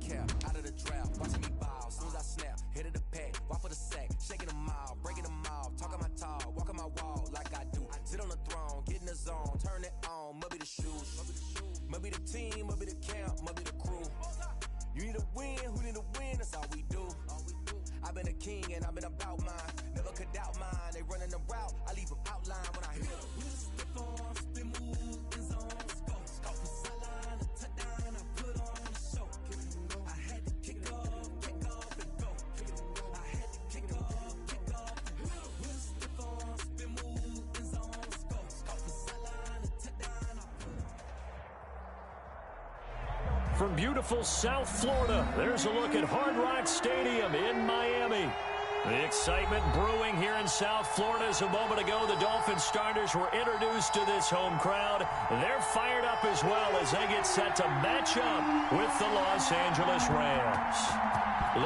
cap, out of the drought, watching me ball. Soon as I snap, hit of the pack, walk for the sack, shaking them all, breaking them off, talking my talk, walking my wall like I do. Sit on the throne, get in the zone, turn it on, must be the shoes, must be the team, must be the camp, must be the crew. You need a win, who need a win? That's all we do. I've been a king and I've been about mine. Never could doubt mine. They running the route. I leave them outline when I hit them. Spin on, spin move, in zone, scope. Scope the sideline, a touchdown. I put on the show. I had to kick off and go. I had to kick off and go. Spin on, spin move, in zone, scope. Scope the sideline, a touchdown. I put on. From beautiful South Florida, there's a look at Hard Rock Stadium in Miami. The excitement brewing here in South Florida as a moment ago the Dolphins starters were introduced to this home crowd. They're fired up as well as they get set to match up with the Los Angeles Rams.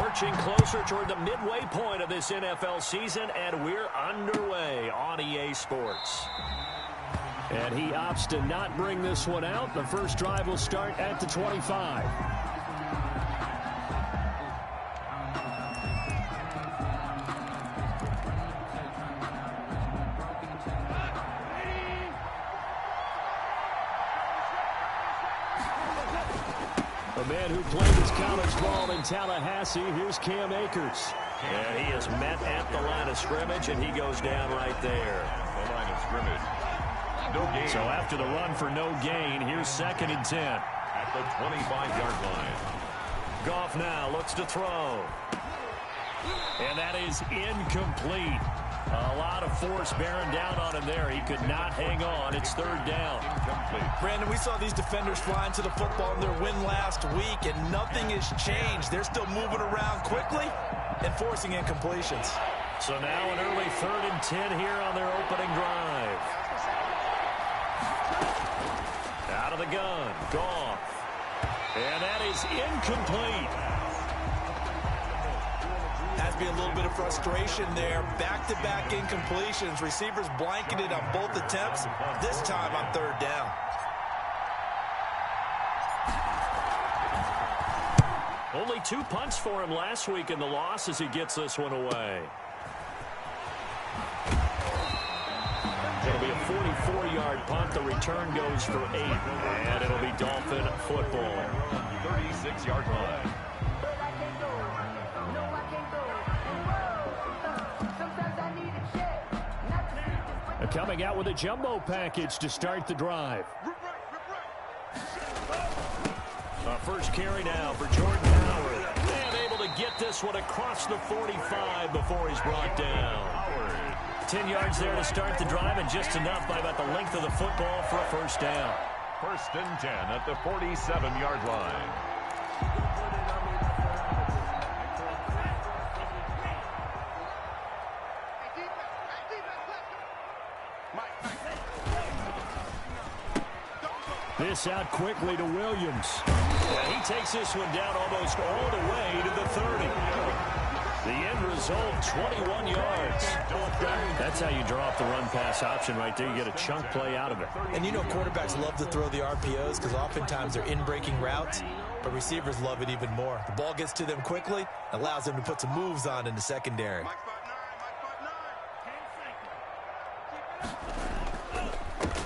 Lurching closer toward the midway point of this NFL season, and we're underway on EA Sports. And he opts to not bring this one out. The first drive will start at the 25. A man who played his college ball in Tallahassee, here's Cam Akers. And he is met at the line of scrimmage, and he goes down right there. The line of scrimmage. No gain. So after the run for no gain, here's 2nd and 10. At the 25-yard line. Goff now looks to throw. And that is incomplete. A lot of force bearing down on him there. He could not hang on. It's 3rd down. Incomplete. Brandon, we saw these defenders flying to the football in their win last week, and nothing has changed. They're still moving around quickly and forcing incompletions. So now an early 3rd and 10 here on their opening drive. Out of the gun, Goff. And that is incomplete. Has to be a little bit of frustration there. Back-to-back incompletions. Receivers blanketed on both attempts, this time on 3rd down. Only 2 punts for him last week in the loss as he gets this one away. It'll be a 44-yard punt. The return goes for 8. And it'll be Dolphin football. 36-yard line. Coming out with a jumbo package to start the drive. First carry now for Jordan Howard. And able to get this one across the 45 before he's brought down. 10 yards there to start the drive, and just enough by about the length of the football for a 1st down. 1st and 10 at the 47-yard line. This out quickly to Williams. And he takes this one down almost all the way to the 30. The end result, 21 yards. That's how you draw up the run-pass option right there. You get a chunk play out of it. And you know quarterbacks love to throw the RPOs because oftentimes they're in-breaking routes, but receivers love it even more. The ball gets to them quickly, allows them to put some moves on in the secondary.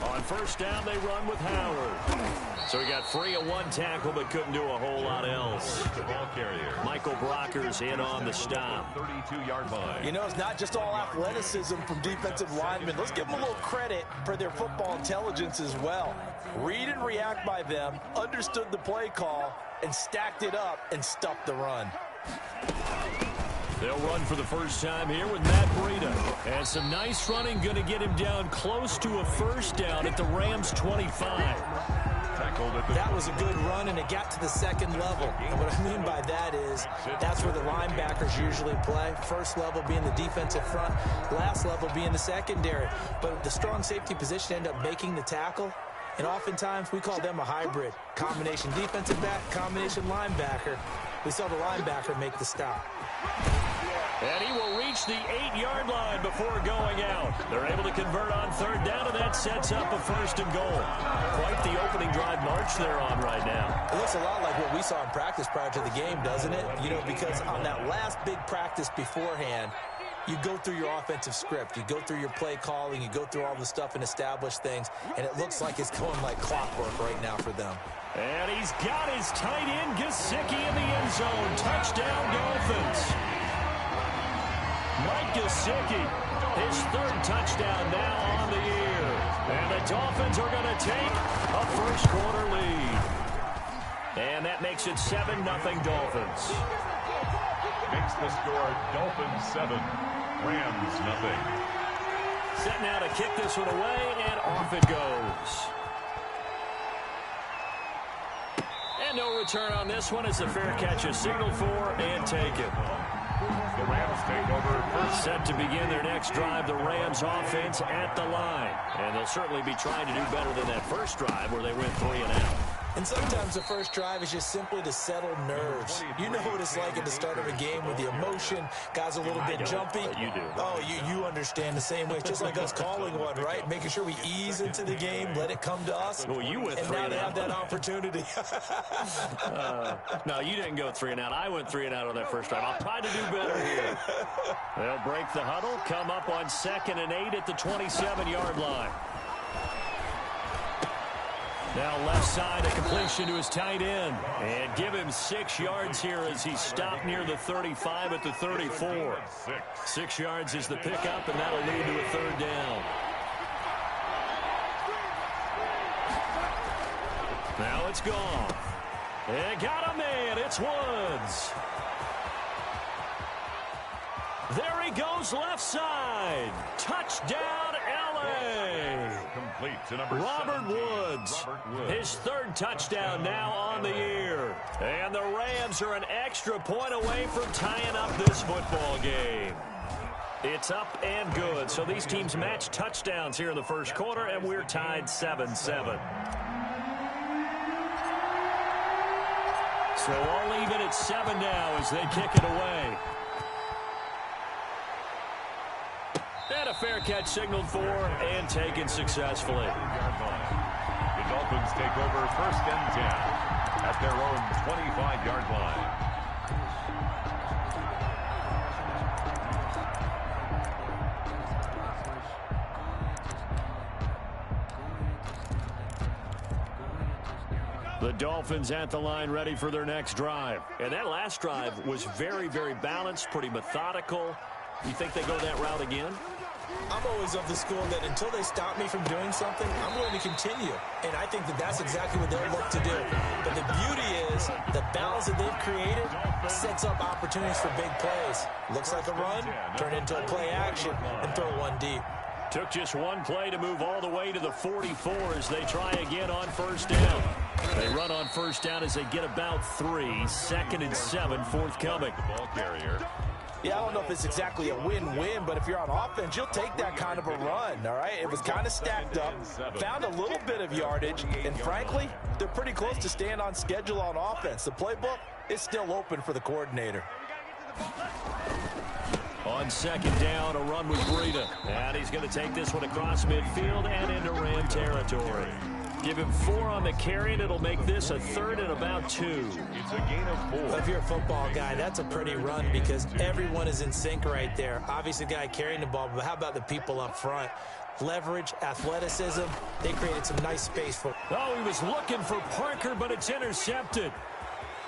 On 1st down, they run with Howard. So he got free of 1 tackle, but couldn't do a whole lot else. The ball carrier. Michael Brocker's in on the stop. 32-yard line. You know, it's not just all athleticism from defensive linemen. Let's give them a little credit for their football intelligence as well. Read and react by them, understood the play call, and stacked it up and stuffed the run. They'll run for the first time here with Matt Breida. And some nice running, going to get him down close to a 1st down at the Rams' 25. That was a good run, and it got to the 2nd level. And what I mean by that is that's where the linebackers usually play. 1st level being the defensive front, last level being the secondary. But the strong safety position ended up making the tackle. And oftentimes we call them a hybrid. Combination defensive back, combination linebacker. We saw the linebacker make the stop. And he will reach the 8-yard line before going out. They're able to convert on third down, and that sets up a first and goal. Quite the opening drive march they're on right now. It looks a lot like what we saw in practice prior to the game, doesn't it? You know, because on that last big practice beforehand, you go through your offensive script. You go through your play calling. You go through all the stuff and establish things. And it looks like it's going like clockwork right now for them. And he's got his tight end, Gesicki, in the end zone. Touchdown, Dolphins. Mike Gesicki, his third touchdown now on the year. And the Dolphins are going to take a first-quarter lead. And that makes it 7-0 Dolphins. Makes the score Dolphins 7, Rams 0. Set now to kick this one away, and off it goes. And no return on this one as the fair catch is signaled for and taken. The Rams take over first. Set to begin their next drive, the Rams offense at the line. And they'll certainly be trying to do better than that first drive where they went 3 and out. And sometimes the first drive is just simply to settle nerves. You know what it's like at the start of a game with the emotion. Guys a little bit jumpy. You do. Oh, you understand the same way. It's just like us calling one, right? Making sure we ease into the game, let it come to us. Well, you went and 3 now and they out. have that opportunity. No, you didn't go 3 and out. I went 3 and out on that first drive. I'll try to do better here. They'll break the huddle, come up on 2nd and 8 at the 27-yard line. Now left side, a completion to his tight end. And give him 6 yards here as he stopped near the 35 at the 34. 6 yards is the pickup, and that'll lead to a third down. Now it's gone. And got a man. It's Woods. There he goes left side. Touchdown, L.A. Complete to number Robert 17, Woods. Robert Woods. His third touchdown now on the year. And the Rams are an extra point away from tying up this football game. It's up and good. So these teams match touchdowns here in the first quarter, and we're tied 7-7. So all even at 7 now as they kick it away. And a fair catch signaled for and taken successfully. The Dolphins take over 1st and 10 at their own 25-yard line. The Dolphins at the line ready for their next drive. And that last drive was very, very balanced, pretty methodical. You think they go that route again? I'm always of the school that until they stop me from doing something, I'm going to continue. And I think that that's exactly what they'll look to do. But the beauty is the balance that they've created sets up opportunities for big plays. Looks like a run, turn into a play action, and throw one deep. Took just one play to move all the way to the 44 as they try again on first down. They run on first down as they get about 3. 2nd and 7 forthcoming. Ball carrier. Yeah, I don't know if it's exactly a win-win, but if you're on offense, you'll take that kind of a run, all right? It was kind of stacked up, found a little bit of yardage, and frankly, they're pretty close to staying on schedule on offense. The playbook is still open for the coordinator. On 2nd down, a run with Breida. And he's going to take this one across midfield and into Ram territory. Give him 4 on the carry, and it'll make this a 3rd and about 2. It's a gain of 4. If you're a football guy, that's a pretty run because everyone is in sync right there. Obviously, the guy carrying the ball, but how about the people up front? Leverage, athleticism, they created some nice space for. Oh, he was looking for Parker, but it's intercepted.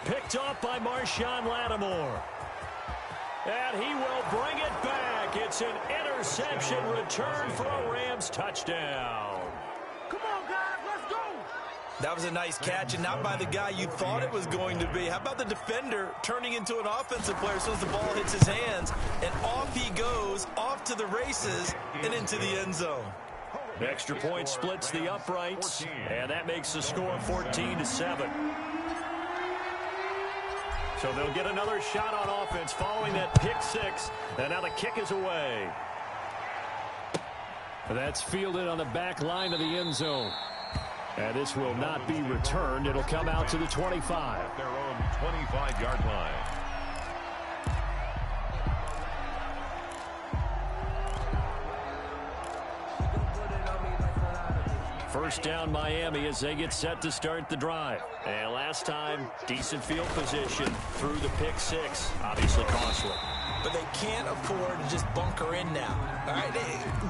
Picked off by Marshawn Lattimore. And he will bring it back. It's an interception return for a Rams touchdown. Come on, guys, let's go. That was a nice catch, and not by the guy you thought it was going to be. How about the defender turning into an offensive player as soon as the ball hits his hands, and off he goes, off to the races, and into the end zone. Extra point splits the uprights, and that makes the score 14-7. So they'll get another shot on offense following that pick 6, and now the kick is away. That's fielded on the back line of the end zone. And this will not be returned. It'll come out to the 25. Their own 25-yard line. First down Miami as they get set to start the drive. And last time, decent field position through the pick six. Obviously costly. But they can't afford to just bunker in now. All right,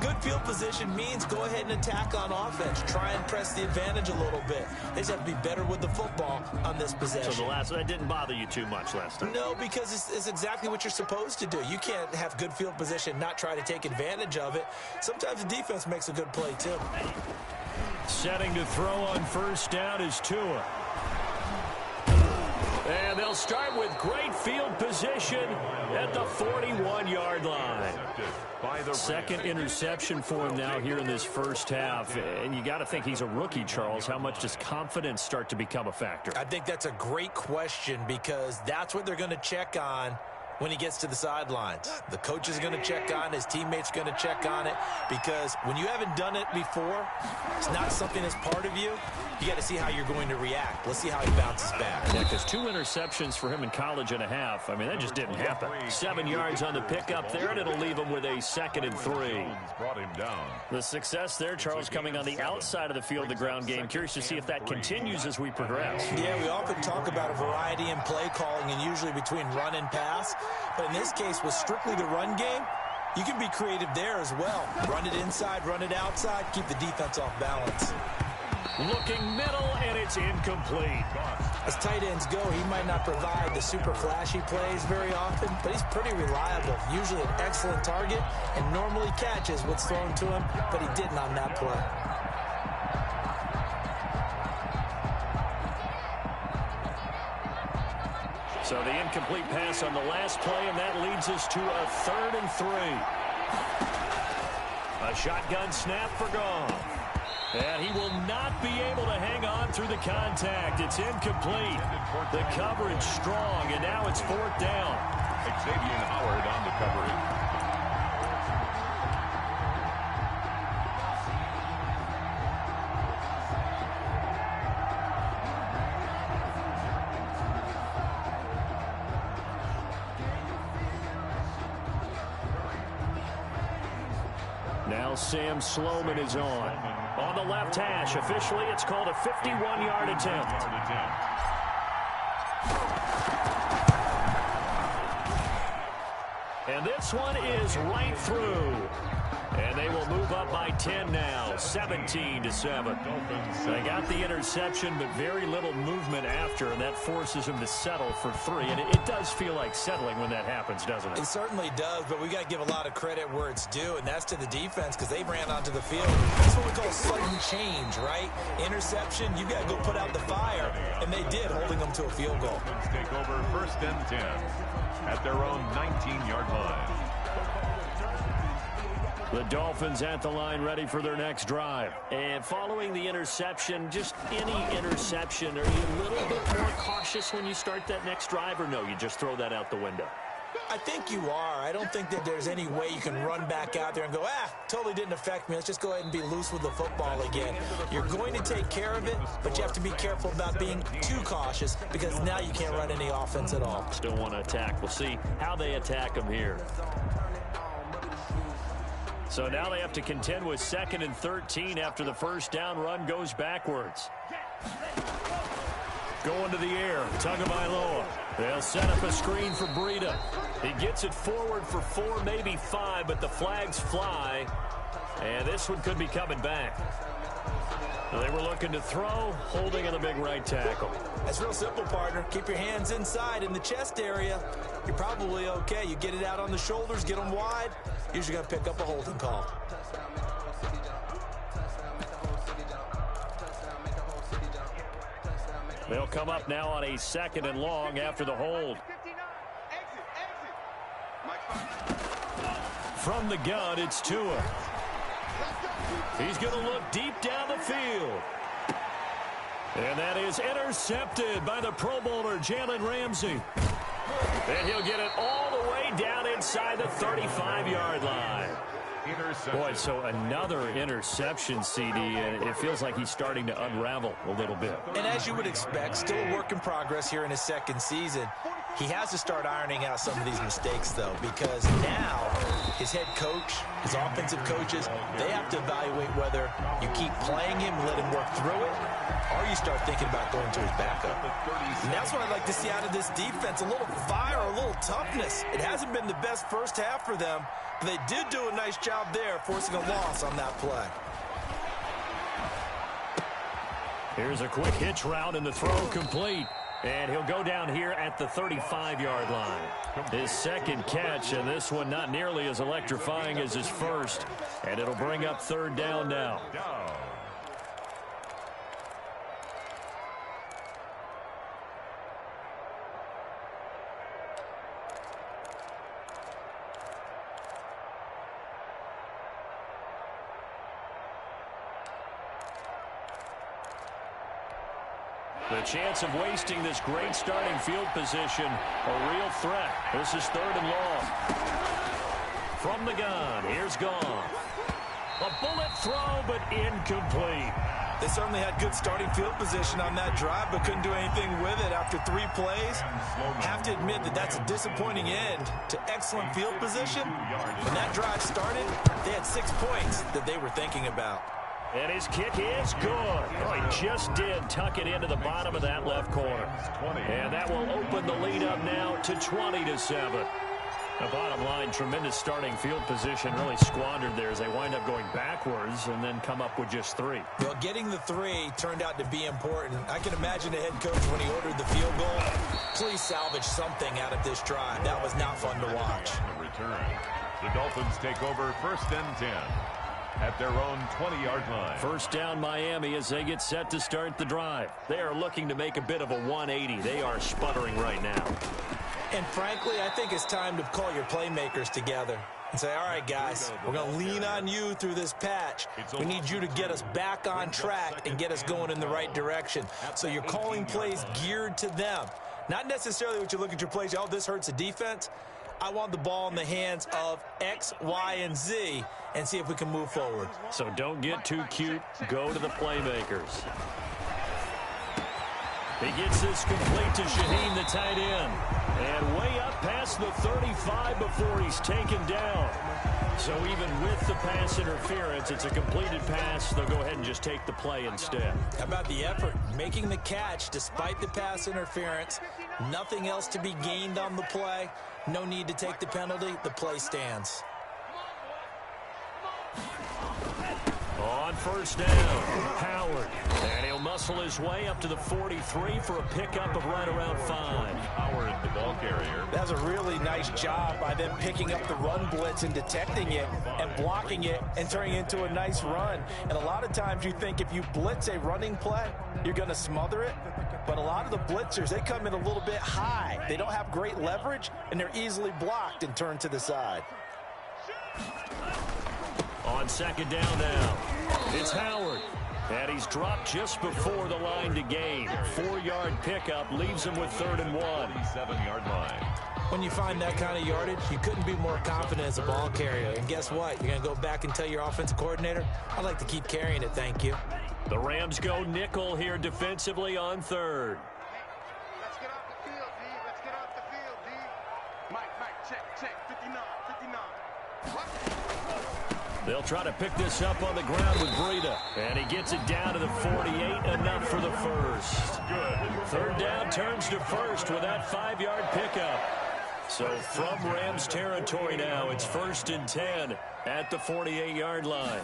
good field position means go ahead and attack on offense. Try and press the advantage a little bit. They just have to be better with the football on this possession. So that didn't bother you too much last time? No, because it's exactly what you're supposed to do. You can't have good field position, not try to take advantage of it. Sometimes the defense makes a good play, too. Setting to throw on first down is Tua. And they'll start with great field position at the 41-yard line. Second interception for him now here in this first half. And you got to think he's a rookie, Charles. How much does confidence start to become a factor? I think that's a great question because that's what they're going to check on when he gets to the sidelines. The coach is going to check on, his teammates going to check on it, because when you haven't done it before, it's not something that's part of you. You got to see how you're going to react. Let's see how he bounces back. Yeah, because 2 interceptions for him in college and a half. I mean, that just didn't happen. 7 yards on the pickup there, and it'll leave him with a 2nd and 3. Brought him down. The success there, Charles, coming on the outside of the field, the ground game. Curious to see if that continues as we progress. Yeah, we often talk about a variety in play calling and usually between run and pass. But in this case, with strictly the run game, you can be creative there as well. Run it inside, run it outside, keep the defense off balance. Looking middle, and it's incomplete. As tight ends go, he might not provide the super flashy plays very often, but he's pretty reliable. Usually an excellent target and normally catches what's thrown to him, but he didn't on that play. So the incomplete pass on the last play, and that leads us to a 3rd and 3. A shotgun snap for Goff. And he will not be able to hang on through the contact. It's incomplete. The coverage strong, and now it's 4th down. Xavier Howard on the coverage. Now Sam Sloman is on the left hash. Officially, it's called a 51-yard attempt. And this one is right through. And they will move up by 10 now, 17-7. They got the interception, but very little movement after, and that forces him to settle for 3. And it does feel like settling when that happens, doesn't it? It certainly does, but we got to give a lot of credit where it's due, and that's to the defense because they ran onto the field. That's what we call sudden change, right? Interception, you got to go put out the fire, and they did, holding them to a field goal. Take over 1st and 10 at their own 19-yard line. The Dolphins at the line ready for their next drive. And following the interception, just any interception, are you a little bit more cautious when you start that next drive, or no, you just throw that out the window? I think you are. I don't think that there's any way you can run back out there and go, totally didn't affect me. Let's just go ahead and be loose with the football again. You're going to take care of it, but you have to be careful about being too cautious because now you can't run any offense at all. Still want to attack. We'll see how they attack them here. So now they have to contend with 2nd and 13 after the first down run goes backwards. Going to the air, Tagovailoa. They'll set up a screen for Breida. He gets it forward for 4, maybe 5, but the flags fly. And this one could be coming back. They were looking to throw, holding in the big right tackle. That's real simple, partner. Keep your hands inside in the chest area. You're probably okay. You get it out on the shoulders, get them wide. Usually going to pick up a holding call. They'll come up now on a 2nd and long after the hold. From the gun, it's Tua. He's going to look deep down the field. And that is intercepted by the Pro Bowler, Jalen Ramsey. And he'll get it all the way down inside the 35-yard line. Interception. Boy, so another interception, CD, and it feels like he's starting to unravel a little bit. And as you would expect, still a work in progress here in his second season. He has to start ironing out some of these mistakes, though, because now his head coach, his offensive coaches, they have to evaluate whether you keep playing him, let him work through it, or you start thinking about going to his backup. And that's what I'd like to see out of this defense, a little fire, a little toughness. It hasn't been the best first half for them, but they did do a nice job there, forcing a loss on that play. Here's a quick hitch route, and the throw complete. And he'll go down here at the 35-yard line. His second catch, and this one not nearly as electrifying as his first. And it'll bring up third down now. The chance of wasting this great starting field position, a real threat. This is third and long. From the gun, here's Gone. A bullet throw, but incomplete. They certainly had good starting field position on that drive, but couldn't do anything with it after 3 plays. Have to admit that that's a disappointing end to excellent field position. When that drive started, they had 6 points that they were thinking about. And his kick is good. Oh, he just did tuck it into the bottom of that left corner. And that will open the lead up now to 20-7. The bottom line, tremendous starting field position, really squandered there as they wind up going backwards and then come up with just 3. Well, getting the 3 turned out to be important. I can imagine the head coach when he ordered the field goal. Please salvage something out of this drive. That was not fun to watch. Return. The Dolphins take over first and 10. At their own 20-yard line. First down Miami as they get set to start the drive. They are looking to make a bit of a 180. They are sputtering right now. And frankly, I think it's time to call your playmakers together and say, all right, guys, we're going to lean on you through this patch. We need you to get us back on track and get us going in the right direction. So you're calling plays geared to them. Not necessarily what you look at your plays, oh, this hurts the defense. I want the ball in the hands of X, Y, and Z and see if we can move forward. So don't get too cute. Go to the playmakers. He gets this complete to Shaheen, the tight end. And way up past the 35 before he's taken down. So even with the pass interference, it's a completed pass. They'll go ahead and just take the play instead. How about the effort? Making the catch despite the pass interference. Nothing else to be gained on the play. No need to take the penalty. The play stands. On first down, Howard. And he'll muscle his way up to the 43 for a pickup of right around 5. Howard, the ball carrier. That was a really nice job by them picking up the run blitz and detecting it and blocking it and turning it into a nice run. And a lot of times you think if you blitz a running play, you're going to smother it. But a lot of the blitzers, they come in a little bit high. They don't have great leverage, and they're easily blocked and turned to the side. On second down now, it's Howard. And he's dropped just before the line to gain. 4-yard pickup leaves him with 3rd and 1. 7-yard line. When you find that kind of yardage, you couldn't be more confident as a ball carrier. And guess what? You're going to go back and tell your offensive coordinator, I'd like to keep carrying it, thank you. The Rams go nickel here defensively on 3rd. Let's get off the field, D. Let's get off the field, D. Mike, check. 59. They'll try to pick this up on the ground with Breida. And he gets it down to the 48, enough for the first. Third down turns to first with that 5-yard pickup. So from Rams territory now, it's 1st and 10 at the 48-yard line.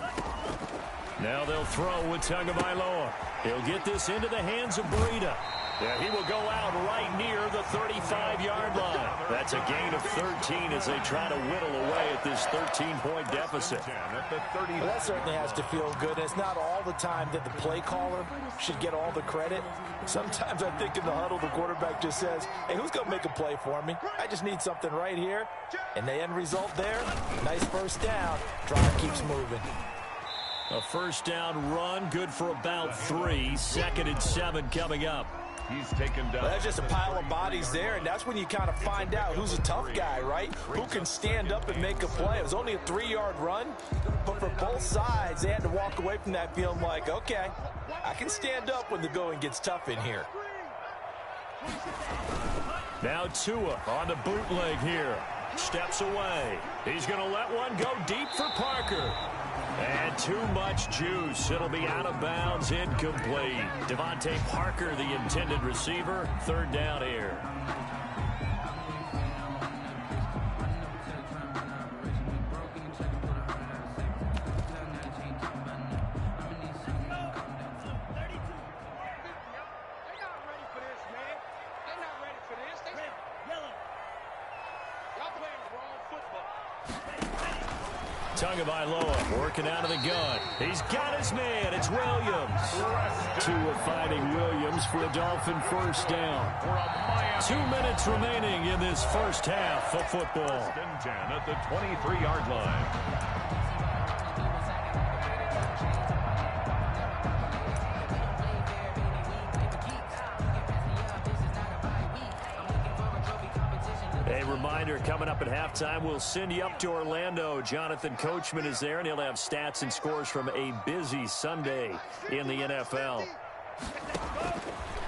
Now they'll throw with Tagovailoa. He'll get this into the hands of Breida. Yeah, he will go out right near the 35-yard line. That's a gain of 13 as they try to whittle away at this 13-point deficit. Well, that certainly has to feel good. It's not all the time that the play caller should get all the credit. Sometimes I think in the huddle, the quarterback just says, hey, who's going to make a play for me? I just need something right here. And the end result there, nice first down. Drive keeps moving. A first down run, good for about 3. 2nd and 7 coming up. He's taken down. Well, that's just a pile of bodies there, and that's when you kind of find out who's a tough guy, right? Who can stand up and make a play. It was only a 3-yard run, but for both sides, they had to walk away from that feeling like, okay, I can stand up when the going gets tough in here. Now Tua on the bootleg here. Steps away. He's going to let one go deep for Parker. And too much juice. It'll be out of bounds, incomplete. Devontae Parker, the intended receiver. 3rd down here. Tagovailoa working out of the gun. He's got his man. It's Williams. Tua finding Williams for a Dolphin 1st down. 2 minutes remaining in this first half of football. 10 at the 23-yard line. A reminder, coming up at halftime, we'll send you up to Orlando. Jonathan Coachman is there, and he'll have stats and scores from a busy Sunday in the NFL.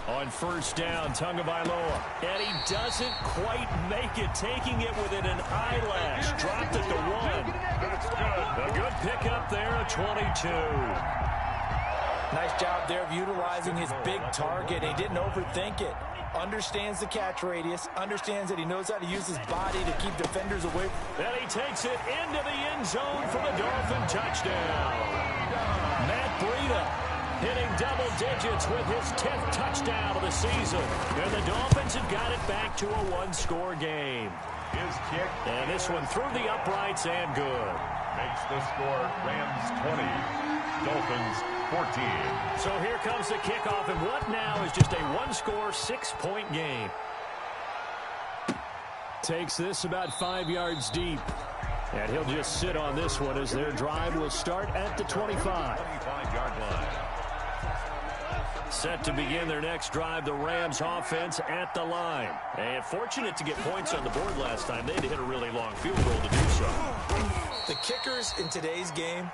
On 1st down, Tagovailoa. And he doesn't quite make it, taking it within an eyelash. Dropped it to 1. A good pickup there at 22. Nice job there of utilizing his big target. He didn't overthink it. Understands the catch radius, understands that he knows how to use his body to keep defenders away. And he takes it into the end zone for the Dolphin touchdown. Matt Breida hitting double digits with his 10th touchdown of the season. And the Dolphins have got it back to a 1-score game. His kick. And this one through the uprights and good. Makes the score Rams 20, Dolphins 14. So here comes the kickoff, and what now is just a 1-score, 6-point game. Takes this about 5 yards deep. And he'll just sit on this one as their drive will start at the 25. 25-yard line. Set to begin their next drive, the Rams offense at the line. And fortunate to get points on the board last time. They had to hit a really long field goal to do so. The kickers in today's game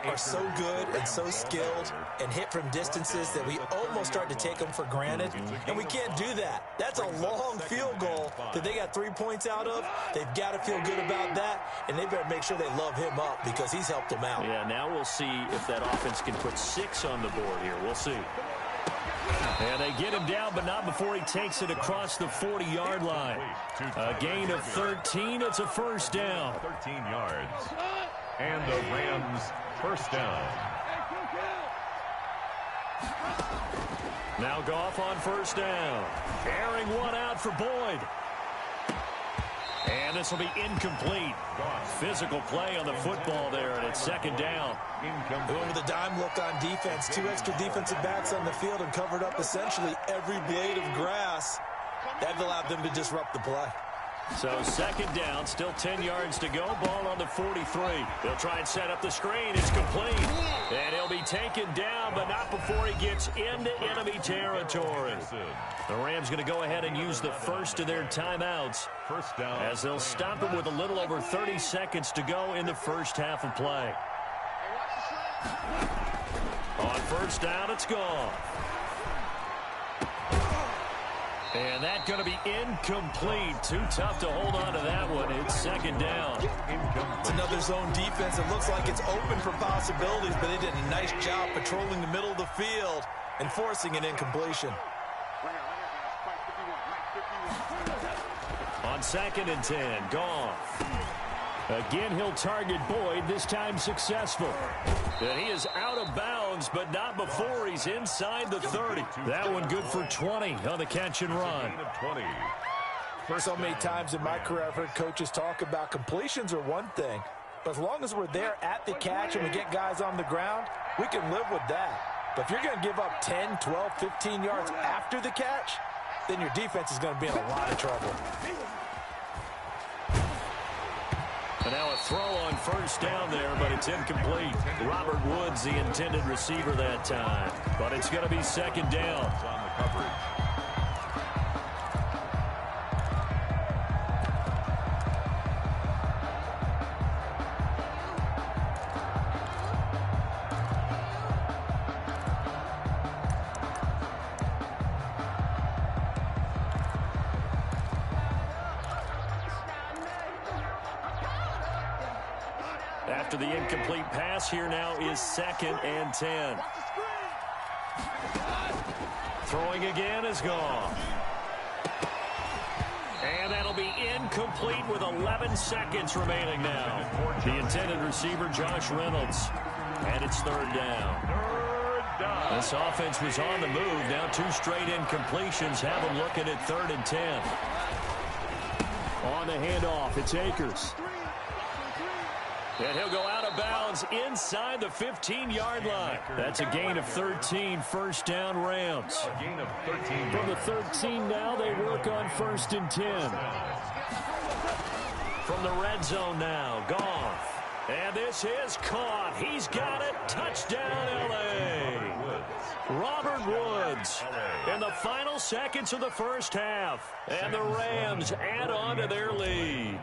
are so good and so skilled and hit from distances that we almost start to take them for granted, and we can't do that. That's a long field goal that they got 3 points out of. They've got to feel good about that, and they better make sure they love him up because he's helped them out. Yeah, now we'll see if that offense can put 6 on the board here. We'll see. And they get him down, but not before he takes it across the 40-yard line. A gain of 13. It's a 1st down. 13 yards. And the Rams 1st down. Now Goff on 1st down. Airing one out for Boyd. And this will be incomplete. Physical play on the football there, and it's 2nd down. Going with a dime look on defense. 2 extra defensive backs on the field and covered up essentially every blade of grass. That allowed them to disrupt the play. So 2nd down, still 10 yards to go. Ball on the 43. They'll try and set up the screen. It's complete. And he'll be taken down, but not before he gets into enemy territory. The Rams going to go ahead and use the first of their timeouts 1st down, as they'll stop it with a little over 30 seconds to go in the first half of play. On 1st down, it's gone. And that's going to be incomplete. Too tough to hold on to that one. It's 2nd down. It's another zone defense. It looks like it's open for possibilities, but they did a nice job patrolling the middle of the field and forcing an incompletion. On 2nd and 10, gone. Again, he'll target Boyd, this time successful. And he is out of bounds, but not before he's inside the 30. That one good for 20 on the catch and run. So many times in my career, I've heard coaches talk about completions are one thing, but as long as we're there at the catch and we get guys on the ground, we can live with that. But if you're going to give up 10, 12, 15 yards after the catch, then your defense is going to be in a lot of trouble. And now a throw on 1st down there, but it's incomplete. Robert Woods, the intended receiver that time. But it's going to be 2nd down. On the coverage. After the incomplete pass, here now is 2nd and 10. Throwing again is gone. And that'll be incomplete with 11 seconds remaining now. The intended receiver, Josh Reynolds. And it's 3rd down. This offense was on the move. Now 2 straight incompletions have them looking at 3rd and 10. On the handoff, it's Akers. And he'll go out of bounds inside the 15-yard line. That's a gain of 13, 1st down Rams. A gain of 13. From the 13 now, they work on 1st and 10. From the red zone now, Goff. And this is caught. He's got it. Touchdown, L.A. Robert Woods in the final seconds of the first half. And the Rams add on to their lead.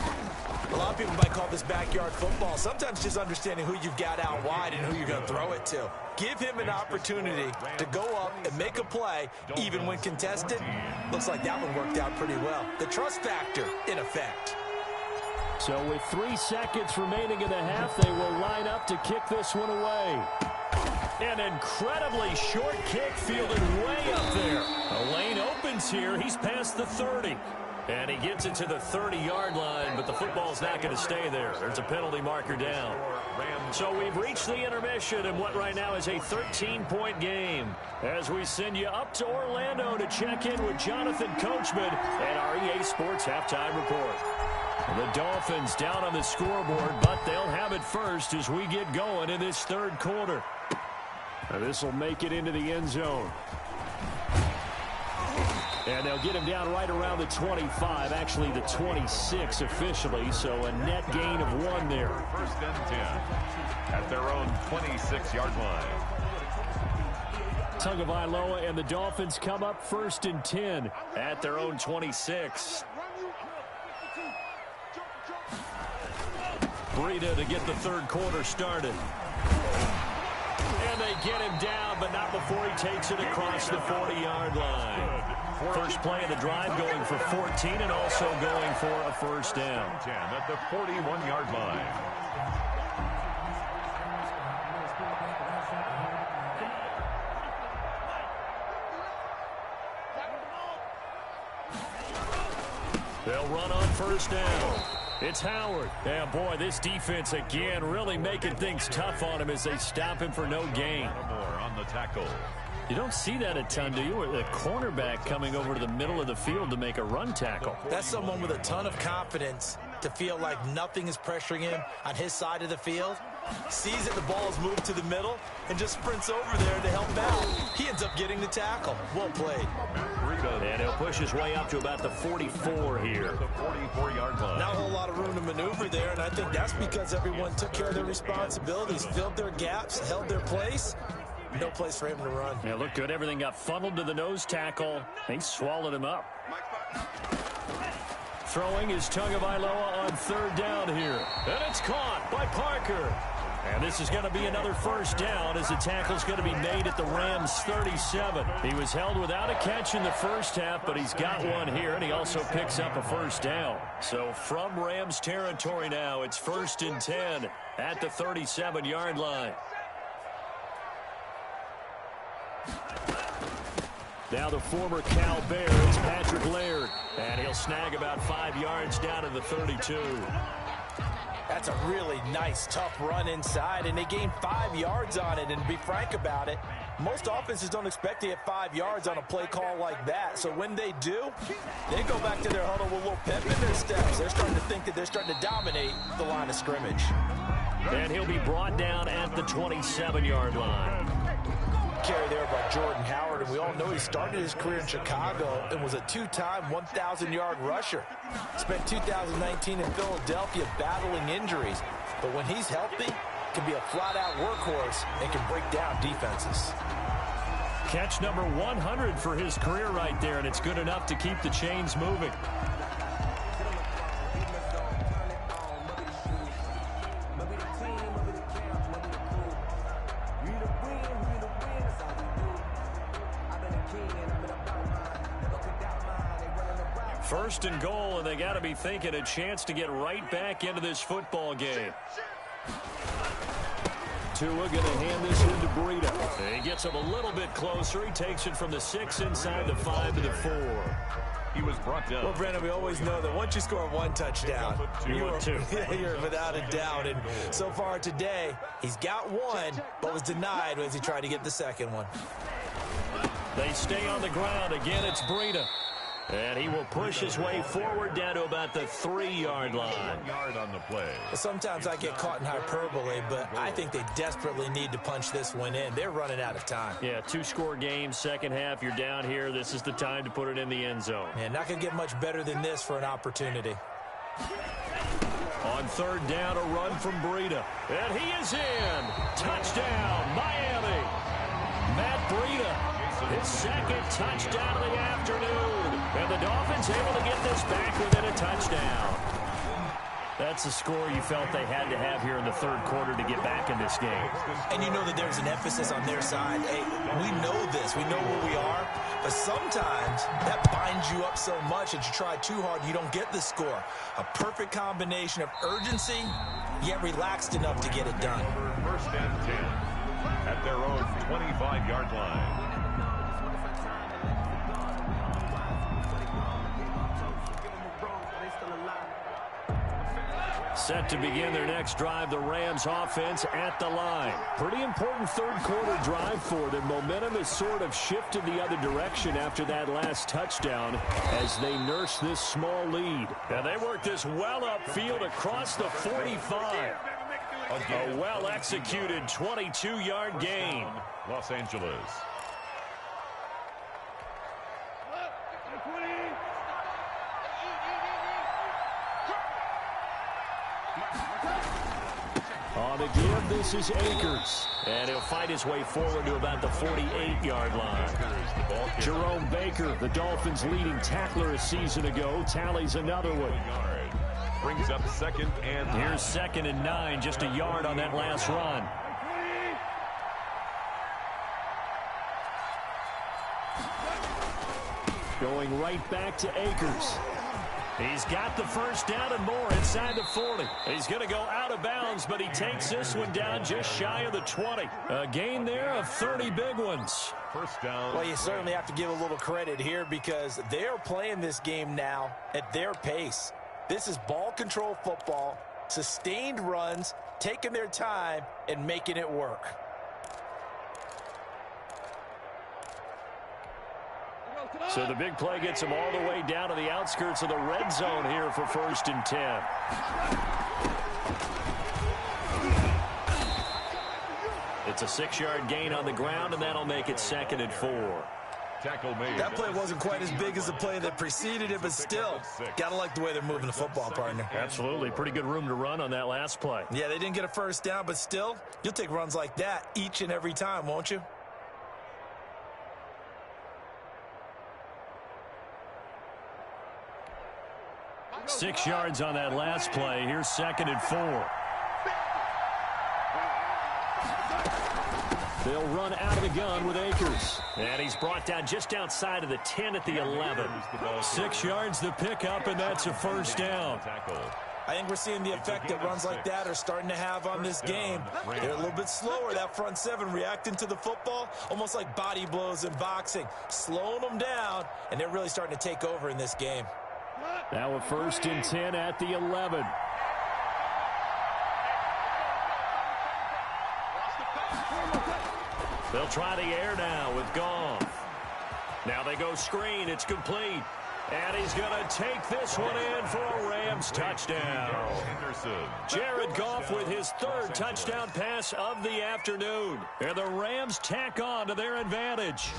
A lot of people might call this backyard football. Sometimes just understanding who you've got out wide and who you're going to throw it to. Give him an opportunity to go up and make a play, even when contested. Looks like that one worked out pretty well. The trust factor, in effect. So with 3 seconds remaining in the half, they will line up to kick this one away. An incredibly short kick fielded way up there. A lane opens here. He's past the 30. And he gets it to the 30-yard line, but the football's not going to stay there. There's a penalty marker down. So we've reached the intermission in what right now is a 13-point game. As we send you up to Orlando to check in with Jonathan Coachman and our EA Sports Halftime Report. The Dolphins down on the scoreboard, but they'll have it first as we get going in this 3rd quarter. This will make it into the end zone. And they'll get him down right around the 25, actually the 26 officially, so a net gain of 1 there. 1st and 10 at their own 26-yard line. Tagovailoa and the Dolphins come up 1st and 10 at their own 26. Breida to get the 3rd quarter started. And they get him down, but not before he takes it across the 40-yard line. First play of the drive going for 14 and also going for a 1st down. 10 at the 41-yard line. They'll run on 1st down. It's Howard. And boy, this defense again really making things tough on him as they stop him for no gain. More on the tackle. You don't see that a ton, do you? A cornerback coming over to the middle of the field to make a run tackle. That's someone with a ton of confidence to feel like nothing is pressuring him on his side of the field. Sees that the ball is moved to the middle and just sprints over there to help out. He ends up getting the tackle. Well played. And he'll push his way up to about the 44 here. The 44-yard line. Not a whole lot of room to maneuver there, and I think that's because everyone took care of their responsibilities, filled their gaps, held their place. No place for him to run. Yeah, looked good. Everything got funneled to the nose tackle. He swallowed him up. Throwing is Tagovailoa on 3rd down here. And it's caught by Parker. And this is going to be another 1st down as the tackle's going to be made at the Rams 37. He was held without a catch in the first half, but he's got one here, and he also picks up a 1st down. So from Rams territory now, it's 1st and 10 at the 37-yard line. Now the former Cal Bear is Patrick Laird, and he'll snag about 5 yards down to the 32. That's a really nice, tough run inside, and they gained 5 yards on it. And to be frank about it, most offenses don't expect to get 5 yards on a play call like that. So when they do, they go back to their huddle with a little pep in their steps. They're starting to think that they're starting to dominate the line of scrimmage. And he'll be brought down at the 27-yard line. Carry there by Jordan Howard, and we all know he started his career in Chicago and was a 2-time 1,000-yard rusher. Spent 2019 in Philadelphia battling injuries, but when he's healthy, can be a flat-out workhorse and can break down defenses. Catch number 100 for his career right there, and it's good enough to keep the chains moving. First and goal, and they got to be thinking a chance to get right back into this football game. Tua going to hand this into Breida. He gets him a little bit closer. He takes it from the 6 inside the 5 to the 4. He was brought down. Well, Brandon, we always know that once you score one touchdown, you're without a doubt. And so far today, he's got one, but was denied as he tried to get the second one. They stay on the ground. Again, it's Breida. And he will push his way forward down to about the 3-yard line. 1 yard on the play. Well, sometimes I get caught in hyperbole, but I think they desperately need to punch this one in. They're running out of time. Yeah, 2-score game, second half. You're down here. This is the time to put it in the end zone. Yeah, not going to get much better than this for an opportunity. On third down, a run from Breida. And he is in. Touchdown, Miami. Matt Breida. His second touchdown of the afternoon. And the Dolphins able to get this back within a touchdown. That's a score you felt they had to have here in the third quarter to get back in this game. And you know that there's an emphasis on their side. Hey, we know this. We know where we are. But sometimes that binds you up so much that you try too hard, you don't get the score. A perfect combination of urgency, yet relaxed enough to get it done. First and 10 at their own 25-yard line. Set to begin their next drive, the Rams offense at the line. Pretty important third quarter drive for them. Momentum has sort of shifted the other direction after that last touchdown as they nurse this small lead. And they work this well upfield across the 45. A well-executed 22-yard gain. Los Angeles. On the give, this is Akers. And he'll fight his way forward to about the 48-yard line. Jerome Baker, the Dolphins' leading tackler a season ago, tallies another one. Brings up second and 9. Here's 2nd and 9, just a yard on that last run. Going right back to Akers. He's got the first down and more inside the 40. He's going to go out of bounds, but he takes this one down just shy of the 20. A gain there of 30 big ones. First down. Well, you certainly have to give a little credit here because they're playing this game now at their pace. This is ball control football, sustained runs, taking their time, and making it work. So the big play gets him all the way down to the outskirts of the red zone here for 1st and 10. It's a 6-yard gain on the ground, and that'll make it 2nd and 4. Tackle made. That play wasn't quite as big as the play that preceded it, but still, gotta like the way they're moving the football, partner. Absolutely. Pretty good room to run on that last play. Yeah, they didn't get a first down, but still, you'll take runs like that each and every time, won't you? Six yards on that last play. Here's 2nd and 4. They'll run out of the gun with Akers. And he's brought down just outside of the 10 at the 11. 6 yards the pickup, and that's a first down. I think we're seeing the effect that runs like that are starting to have on this game. They're a little bit slower, that front seven, reacting to the football, almost like body blows in boxing, slowing them down, and they're really starting to take over in this game. Now a 1st and 10 at the 11. They'll try the air now with Goff. Now they go screen. It's complete. And he's going to take this one in for a Rams touchdown. Jared Goff with his 3rd touchdown pass of the afternoon. And the Rams tack on to their advantage.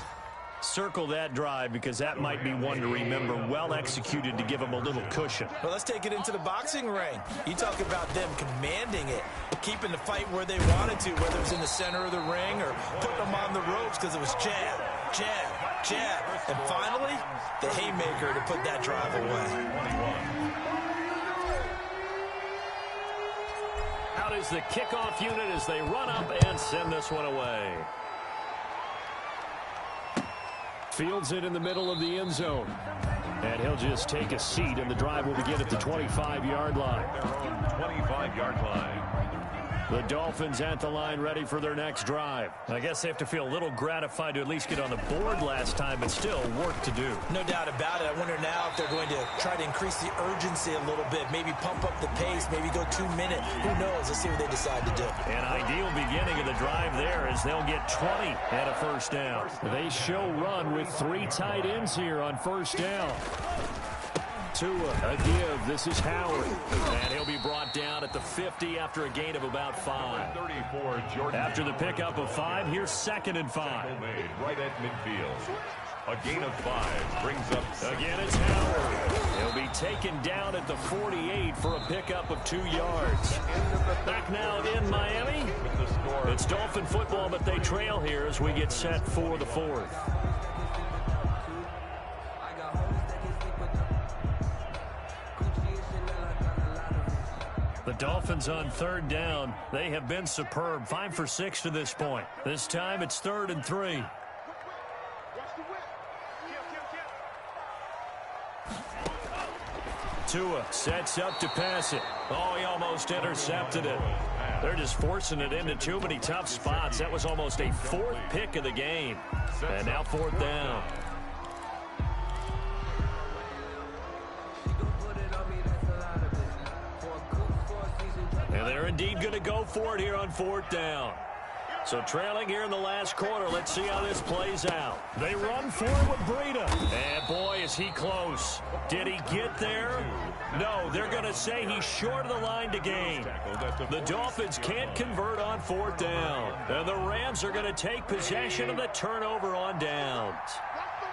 Circle that drive because that might be one to remember. Well executed to give them a little cushion. Well, let's take it into the boxing ring. You talk about them commanding it, keeping the fight where they wanted to, whether it was in the center of the ring or putting them on the ropes because it was jab, jab, jab. And finally, the haymaker to put that drive away. Out is the kickoff unit as they run up and send this one away. Fields it in the middle of the end zone. And he'll just take a seat, and the drive will begin at the 25-yard line. Their own 25-yard line. The Dolphins at the line, ready for their next drive. I guess they have to feel a little gratified to at least get on the board last time, but still work to do. No doubt about it. I wonder now if they're going to try to increase the urgency a little bit, maybe pump up the pace, maybe go 2 minutes. Who knows? Let's see what they decide to do. An ideal beginning of the drive there as they'll get 20 and a first down. They show run with 3 tight ends here on first down. Tua, a give. This is Howard. And he'll be brought down at the 50 after a gain of about 5. 34, Jordan. After the pickup of 5, here's 2nd and 5. Made right at midfield. A gain of 5 brings up... Again, it's Howard. He'll be taken down at the 48 for a pickup of 2 yards. Back now in Miami. It's Dolphin football, but they trail here as we get set for the 4th. The Dolphins on 3rd down. They have been superb. 5 for 6 to this point. This time it's 3rd and 3. Tua sets up to pass it. Oh, he almost intercepted it. They're just forcing it into too many tough spots. That was almost a 4th pick of the game. And now 4th down. And they're indeed going to go for it here on 4th down. So trailing here in the last quarter. Let's see how this plays out. They run for it with Breida. And boy, is he close. Did he get there? No, they're going to say he's short of the line to gain. The Dolphins can't convert on 4th down. And the Rams are going to take possession of the turnover on downs.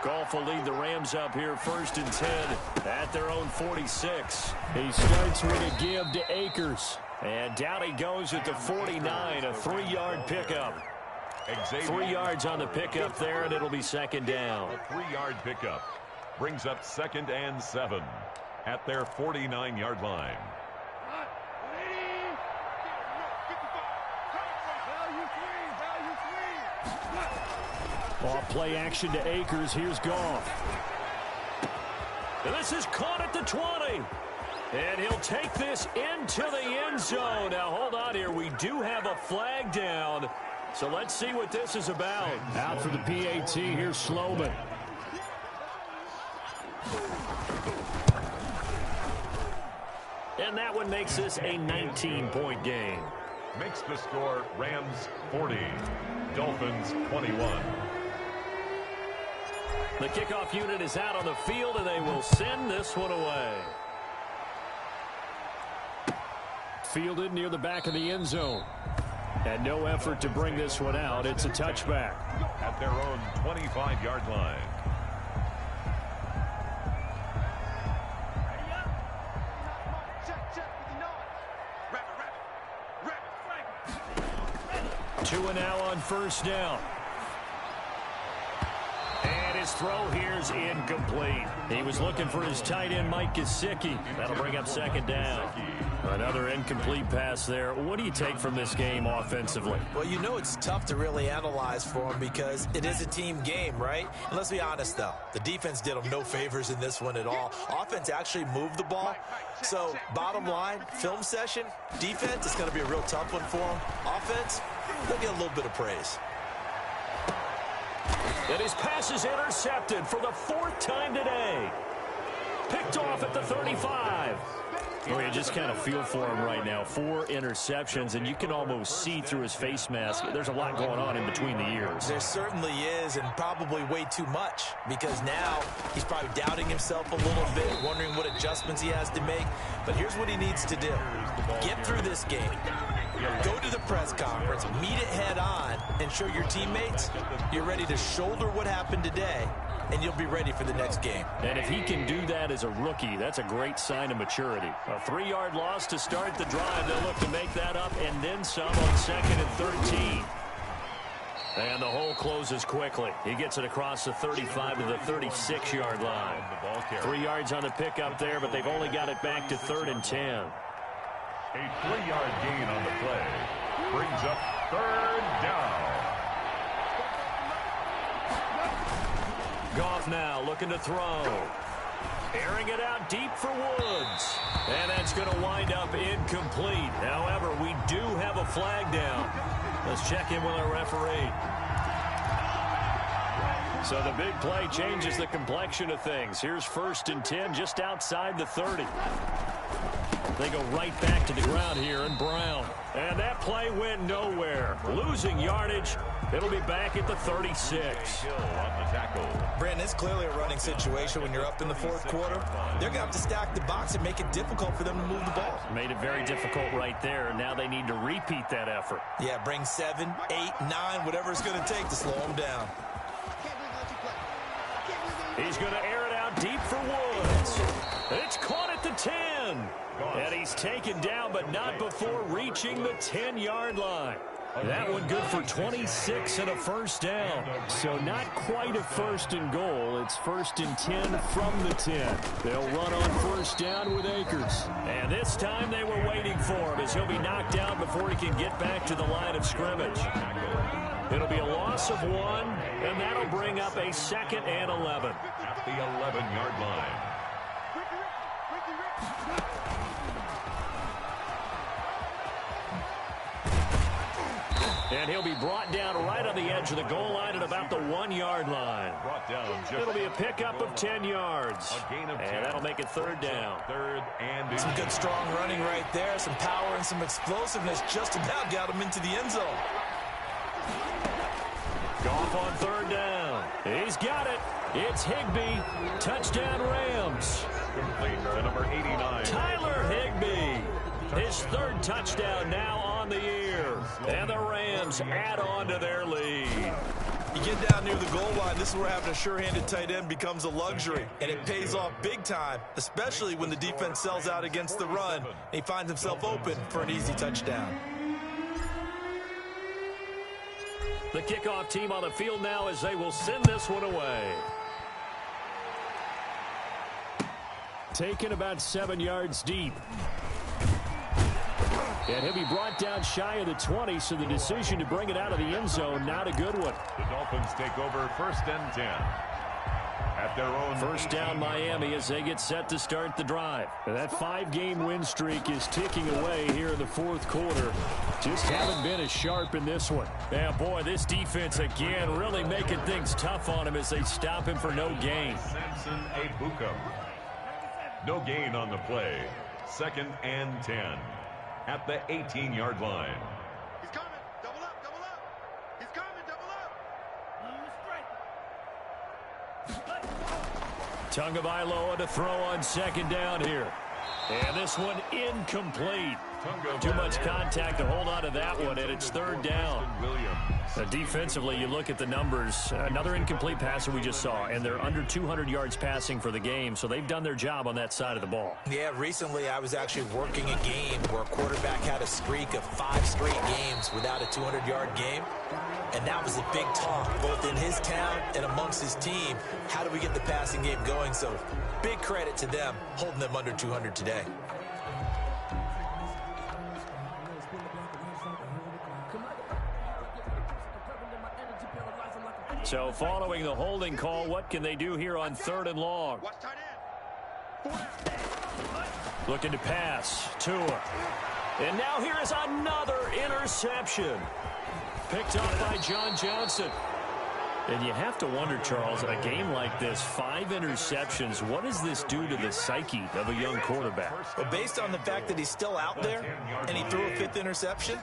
Goff will lead the Rams up here 1st and 10 at their own 46. He starts with a give to Akers. And down he goes at the 49, a 3-yard pickup. 3 yards on the pickup there, and it'll be 2nd down. A 3-yard pickup brings up 2nd and 7 at their 49-yard line. Off play action to Akers. Here's Goff. And this is caught at the 20. And he'll take this into the end zone. Now, hold on here. We do have a flag down. So let's see what this is about. Out for the PAT. Here's Sloman. And that one makes this a 19-point game. Makes the score Rams 40, Dolphins 21. The kickoff unit is out on the field, and they will send this one away. Fielded near the back of the end zone. And no effort to bring this one out. It's a touchback. At their own 25-yard line. Tua now on 1st down. And his throw here's incomplete. He was looking for his tight end, Mike Gesicki. That'll bring up 2nd down. Another incomplete pass there. What do you take from this game offensively? Well, you know it's tough to really analyze for them because it is a team game, right? And let's be honest, though. The defense did them no favors in this one at all. Offense actually moved the ball. So, bottom line, film session, defense is going to be a real tough one for them. Offense, they'll get a little bit of praise. And his pass is intercepted for the 4th time today. Picked off at the 35. Well, you just kind of feel for him right now. 4 interceptions, and you can almost see through his face mask. There's a lot going on in between the ears. There certainly is, and probably way too much, because now he's probably doubting himself a little bit, wondering what adjustments he has to make. But here's what he needs to do. Get through this game. Go to the press conference, meet it head on, and show your teammates you're ready to shoulder what happened today, and you'll be ready for the next game. And if he can do that as a rookie, that's a great sign of maturity. A 3-yard loss to start the drive. They'll look to make that up and then some on 2nd and 13. And the hole closes quickly. He gets it across the 35 to the 36-yard line. 3 yards on the pickup there, but they've only got it back to 3rd and 10. A 3-yard gain on the play brings up 3rd down. Goff now looking to throw. Airing it out deep for Woods. And that's going to wind up incomplete. However, we do have a flag down. Let's check in with our referee. So the big play changes the complexion of things. Here's 1st and 10 just outside the 30. They go right back to the ground here, and Brown. And that play went nowhere. Losing yardage. It'll be back at the 36. Brandon, it's clearly a running situation when you're up in the 4th quarter. They're going to have to stack the box and make it difficult for them to move the ball. Made it very difficult right there, and now they need to repeat that effort. Yeah, bring 7, 8, 9, whatever it's going to take to slow them down. He's going to air it out deep for Woods. It's caught at the 10. And he's taken down, but not before reaching the 10-yard line. That one good for 26 and a first down. So not quite a 1st and goal. It's 1st and 10 from the 10. They'll run on 1st down with Akers. And this time they were waiting for him as he'll be knocked out before he can get back to the line of scrimmage. It'll be a loss of 1, and that'll bring up a 2nd and 11. At the 11-yard line. And he'll be brought down right on the edge of the goal line at about the 1-yard line. It'll be a pickup of 10 yards. And that'll make it 3rd down. 3rd and some good strong running right there. Some power and some explosiveness just about got him into the end zone. Goff on 3rd down. He's got it. It's Higbee. Touchdown Rams. Complete to number 89. Tyler Higbee. His 3rd touchdown now on the year. And the Rams add on to their lead. You get down near the goal line, this is where having a sure-handed tight end becomes a luxury. And it pays off big time, especially when the defense sells out against the run. And he finds himself open for an easy touchdown. The kickoff team on the field now as they will send this one away. Taken about 7 yards deep. And he'll be brought down shy of the 20, so the decision to bring it out of the end zone, not a good one. The Dolphins take over 1st and 10. At their own 1st down Miami as they get set to start the drive. That 5-game win streak is ticking away here in the 4th quarter. Just haven't been as sharp in this one. Yeah, boy, this defense again really making things tough on him as they stop him for no gain. Samson Ebukam. No gain on the play. 2nd and 10. At the 18-yard line. He's coming. Double up, double up. He's coming, double up. Tagovailoa to throw on 2nd down here. And this one incomplete. Too much contact to hold on to that one, and it's 3rd down. Defensively, you look at the numbers. Another incomplete passer we just saw, and they're under 200 yards passing for the game, so they've done their job on that side of the ball. Yeah, recently I was actually working a game where a quarterback had a streak of 5 straight games without a 200-yard game. And that was a big talk, both in his town and amongst his team. How do we get the passing game going? So big credit to them, holding them under 200 today. So following the holding call, what can they do here on 3rd and long? Looking to pass. Tua. And now here is another interception. Picked up by John Johnson. And you have to wonder, Charles, in a game like this, 5 interceptions, what does this do to the psyche of a young quarterback? Well, based on the fact that he's still out there and he threw a 5th interception,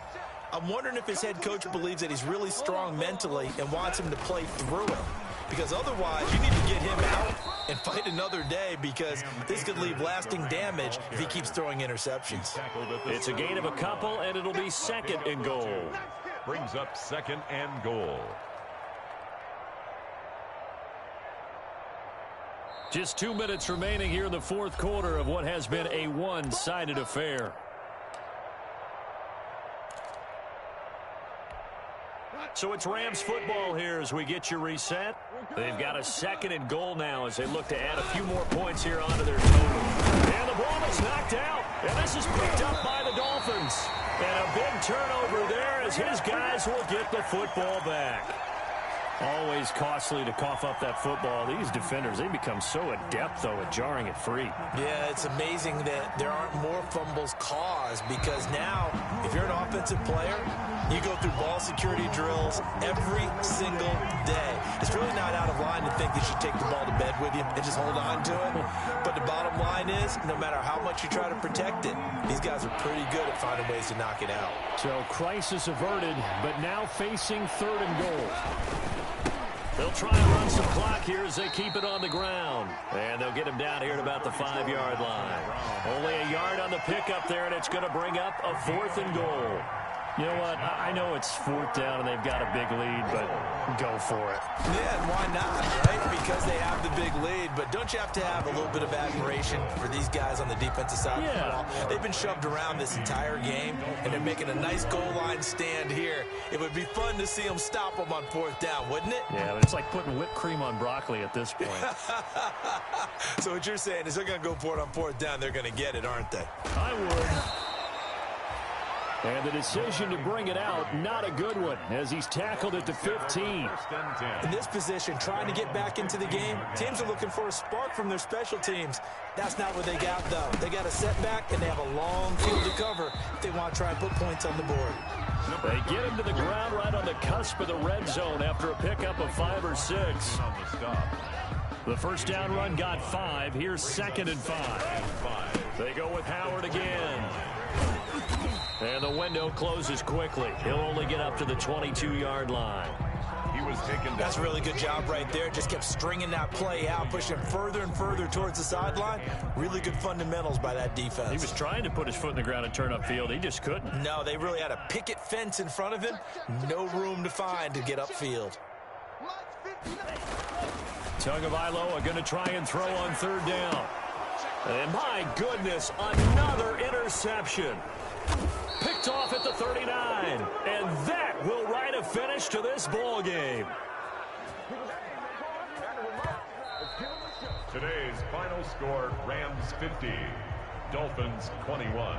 I'm wondering if his head coach believes that he's really strong mentally and wants him to play through it. Because otherwise, you need to get him out and fight another day, because this could leave lasting damage if he keeps throwing interceptions. It's a gain of a couple, and it'll be 2nd and goal. Brings up 2nd and goal. Just 2 minutes remaining here in the 4th quarter of what has been a one-sided affair. So it's Rams football here as we get you reset. They've got a 2nd and goal now as they look to add a few more points here onto their total. And the ball is knocked out. And this is picked up by the Dolphins. And a big turnover there as his guys will get the football back. Always costly to cough up that football. These defenders, they become so adept, though, at jarring it free. Yeah, it's amazing that there aren't more fumbles caused because now, if you're an offensive player, you go through ball security drills every single day. It's really not out of line to think that you take the ball to bed with you and just hold on to it. But the bottom line is, no matter how much you try to protect it, these guys are pretty good at finding ways to knock it out. So crisis averted, but now facing 3rd and goal. They'll try and run some clock here as they keep it on the ground. And they'll get him down here at about the 5-yard line. Only a yard on the pickup there, and it's going to bring up a 4th and goal. You know what? I know it's 4th down and they've got a big lead, but go for it. Yeah, and why not, right? Because they have the big lead. But don't you have to have a little bit of admiration for these guys on the defensive side of the ball? They've been shoved around this entire game, and they're making a nice goal line stand here. It would be fun to see them stop them on 4th down, wouldn't it? Yeah, but it's like putting whipped cream on broccoli at this point. So what you're saying is they're going to go for it on 4th down. They're going to get it, aren't they? I would. And the decision to bring it out, not a good one, as he's tackled at the 15. In this position, trying to get back into the game, teams are looking for a spark from their special teams. That's not what they got, though. They got a setback, and they have a long field to cover if they want to try and put points on the board. They get him to the ground right on the cusp of the red zone after a pickup of 5 or 6. The first down run got 5. Here's 2nd and 5. They go with Howard again. And the window closes quickly. He'll only get up to the 22-yard line. He was taken down. That's a really good job right there. Just kept stringing that play out, pushing further and further towards the sideline. Really good fundamentals by that defense. He was trying to put his foot in the ground and turn upfield. He just couldn't. No, they really had a picket fence in front of him. No room to find to get upfield. Tagovailoa are going to try and throw on 3rd down. And my goodness, another interception. Picked off at the 39. And that will write a finish to this ball game. Today's final score, Rams 50, Dolphins 21.